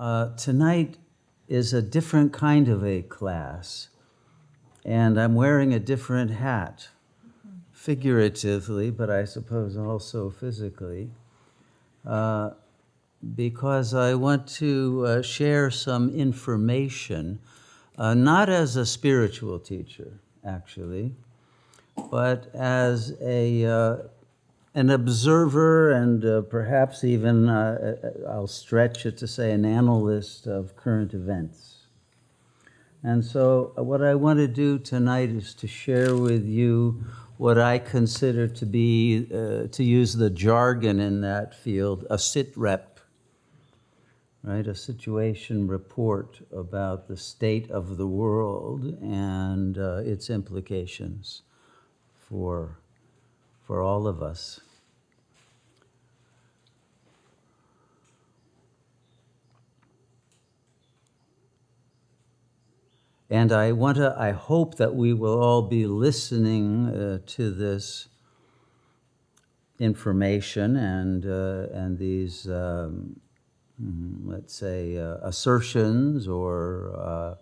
Tonight is a different kind of a class, and I'm wearing a different hat, figuratively, but I suppose also physically, because I want to share some information, not as a spiritual teacher, actually, but as an observer and perhaps even, I'll stretch it to say, an analyst of current events. And so what I want to do tonight is to share with you what I consider to be, to use the jargon in that field, a sitrep, right? A situation report about the state of the world and its implications for all of us. And I hope that we will all be listening to this information and these, let's say, assertions or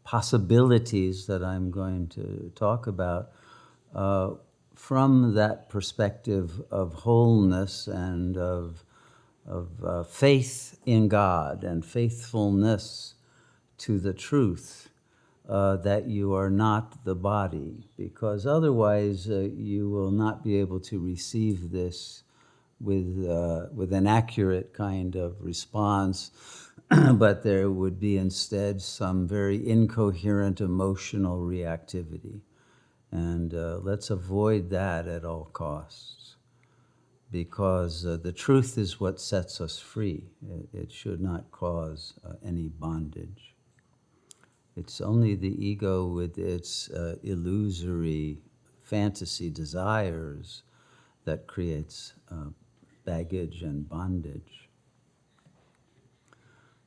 possibilities that I'm going to talk about from that perspective of wholeness and of faith in God and faithfulness to the truth that you are not the body, because otherwise you will not be able to receive this with an accurate kind of response, but there would be instead some very incoherent emotional reactivity. And let's avoid that at all costs, because the truth is what sets us free. It should not cause any bondage. It's only the ego with its illusory fantasy desires that creates baggage and bondage.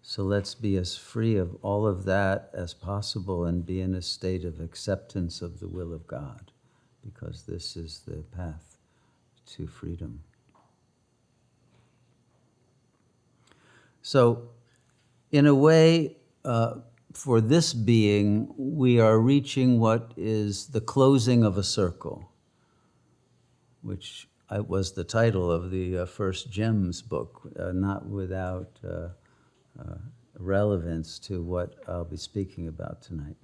So let's be as free of all of that as possible and be in a state of acceptance of the will of God, because this is the path to freedom. So, in a way, for this being, we are reaching what is the closing of a circle, which was the title of the first Gems book, not without relevance to what I'll be speaking about tonight.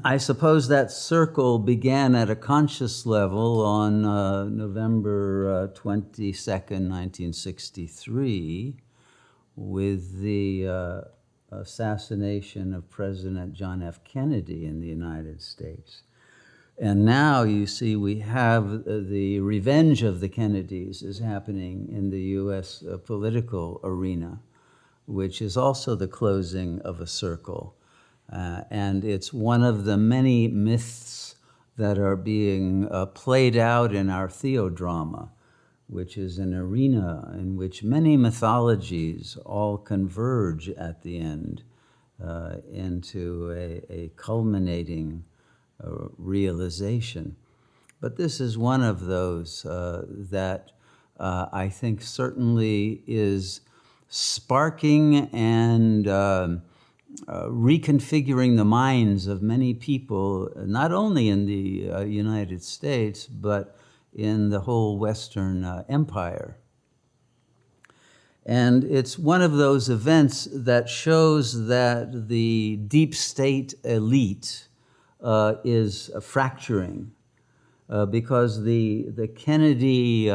I suppose that circle began at a conscious level on November 22nd, 1963, with the assassination of President John F. Kennedy in the United States. And now you see we have the revenge of the Kennedys is happening in the US political arena, which is also the closing of a circle. And it's one of the many myths that are being played out in our theodrama, which is an arena in which many mythologies all converge at the end into a culminating realization. But this is one of those that I think certainly is sparking and reconfiguring the minds of many people, not only in the United States, but in the whole Western empire. And it's one of those events that shows that the deep state elite is fracturing because the Kennedy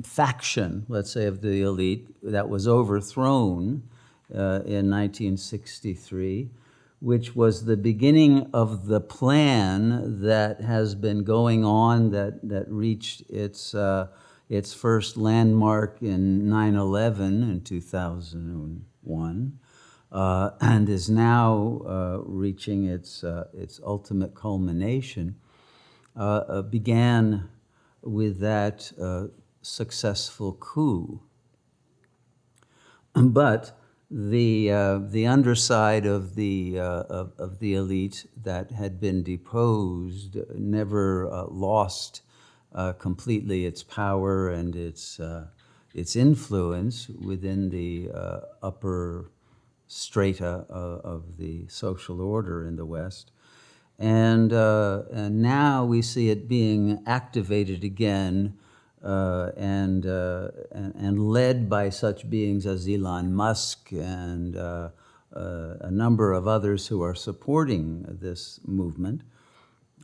faction, let's say, of the elite that was overthrown in 1963, which was the beginning of the plan that has been going on, that reached its first landmark in 9/11 in 2001, and is now reaching its ultimate culmination, began with that successful coup. But the underside of the elite that had been deposed never lost completely its power and its its influence within the upper strata of the social order in the West. And now we see it being activated again and led by such beings as Elon Musk and a number of others who are supporting this movement.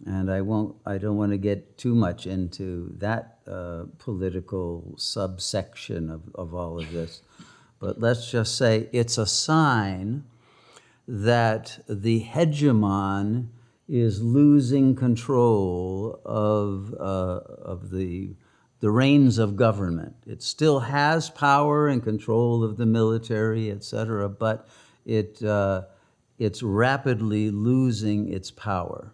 And I don't want to get too much into that political subsection of all of this, but let's just say it's a sign that the hegemon is losing control of the reins of government. It still has power and control of the military, etc., but it's rapidly losing its power.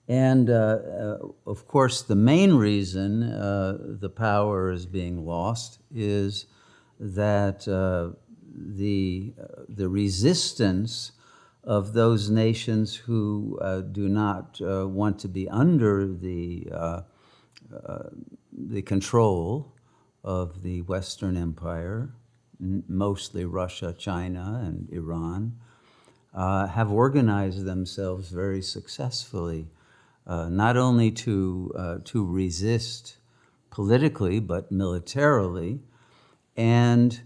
And of course, the main reason the power is being lost is that the resistance of those nations who do not want to be under the control of the Western Empire, mostly Russia, China, and Iran, have organized themselves very successfully, not only to resist politically, but militarily, and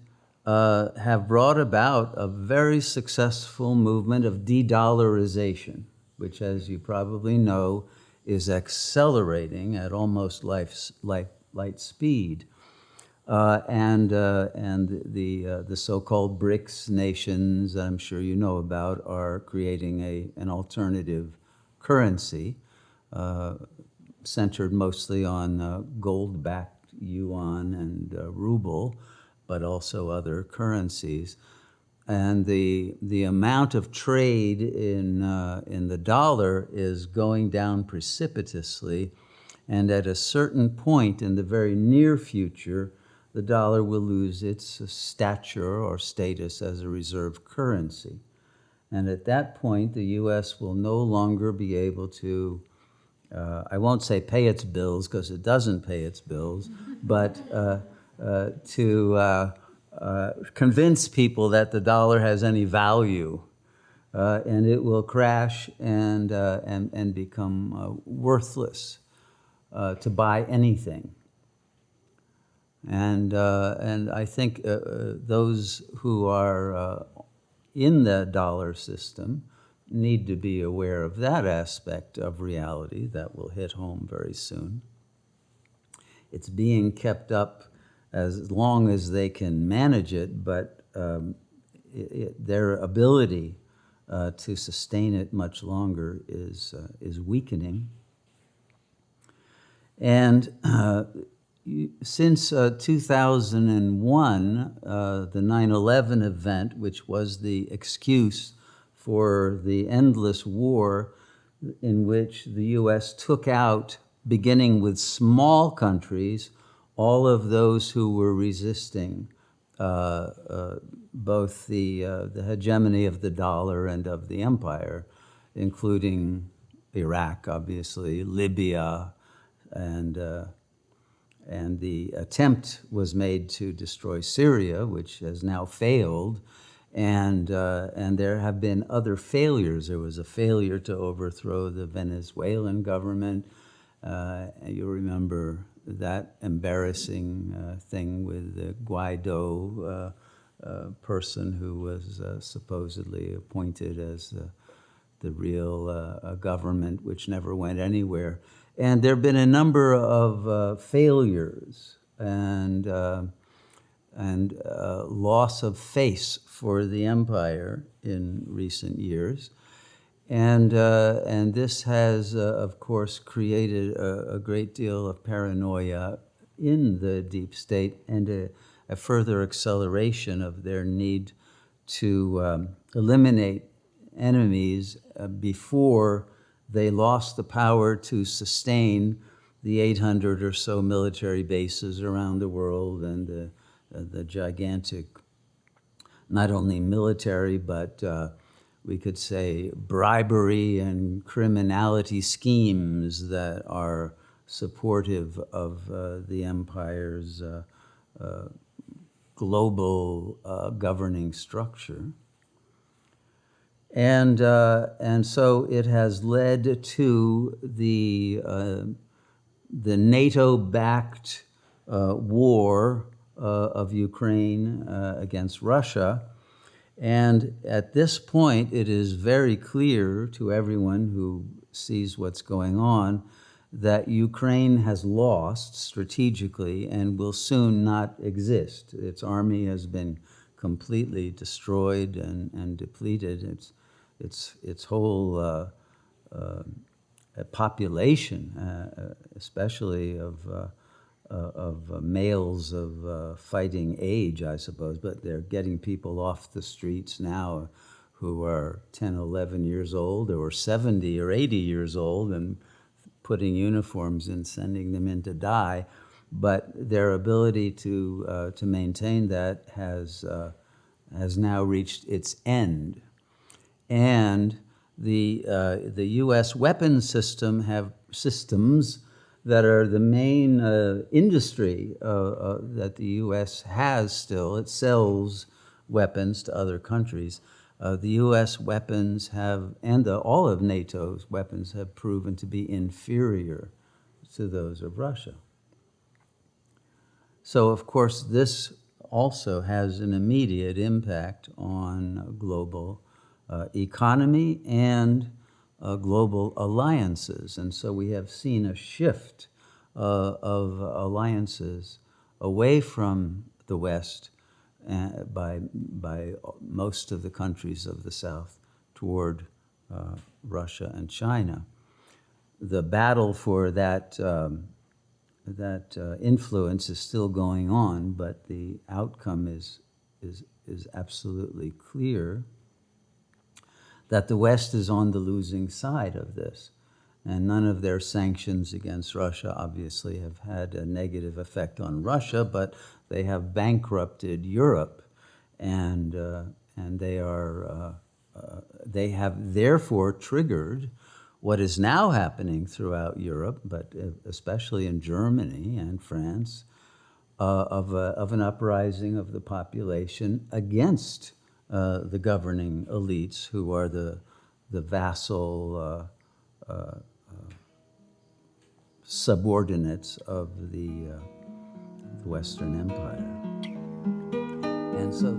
have brought about a very successful movement of de-dollarization, which, as you probably know, is accelerating at almost light speed. And the so-called BRICS nations, I'm sure you know about, are creating an alternative currency centered mostly on gold-backed yuan and ruble, but also other currencies. And the amount of trade in the dollar is going down precipitously, and at a certain point in the very near future, the dollar will lose its stature or status as a reserve currency. And at that point, the U.S. will no longer be able to, I won't say pay its bills, because it doesn't pay its bills, but to convince people that the dollar has any value, and it will crash and become worthless to buy anything. And I think those who are in the dollar system need to be aware of that aspect of reality that will hit home very soon. It's being kept up as long as they can manage it, but their ability to sustain it much longer is weakening. And since 2001, the 9/11 event, which was the excuse for the endless war in which the U.S. took out, beginning with small countries, all of those who were resisting both the hegemony of the dollar and of the empire, including Iraq, obviously, Libya, and the attempt was made to destroy Syria, which has now failed, and there have been other failures. There was a failure to overthrow the Venezuelan government. You remember that embarrassing thing with the Guaido person who was supposedly appointed as the real government, which never went anywhere. And there have been a number of failures and loss of face for the empire in recent years. And this has, of course, created a great deal of paranoia in the deep state and a further acceleration of their need to eliminate enemies before they lost the power to sustain the 800 or so military bases around the world and the gigantic, not only military, but we could say bribery and criminality schemes that are supportive of the empire's global governing structure. And so it has led to the NATO-backed war of Ukraine against Russia. And at this point, it is very clear to everyone who sees what's going on that Ukraine has lost strategically and will soon not exist. Its army has been completely destroyed and depleted. Its whole population, especially of males of fighting age, I suppose, but they're getting people off the streets now who are 10, 11 years old or 70 or 80 years old and putting uniforms and sending them in to die. But their ability to maintain that has now reached its end. And the U.S. weapons systems that are the main industry that the U.S. has still. It sells weapons to other countries. The U.S. weapons have, and all of NATO's weapons have proven to be inferior to those of Russia. So, of course, this also has an immediate impact on global economy and global alliances. And so we have seen a shift of alliances away from the West by most of the countries of the South toward Russia and China. The battle for that influence is still going on, but the outcome is absolutely clear that the West is on the losing side of this. And none of their sanctions against Russia obviously have had a negative effect on Russia, but they have bankrupted Europe, and they have therefore triggered what is now happening throughout Europe, but especially in Germany and France, of an uprising of the population against the governing elites, who are the vassal subordinates of the Western Empire. And so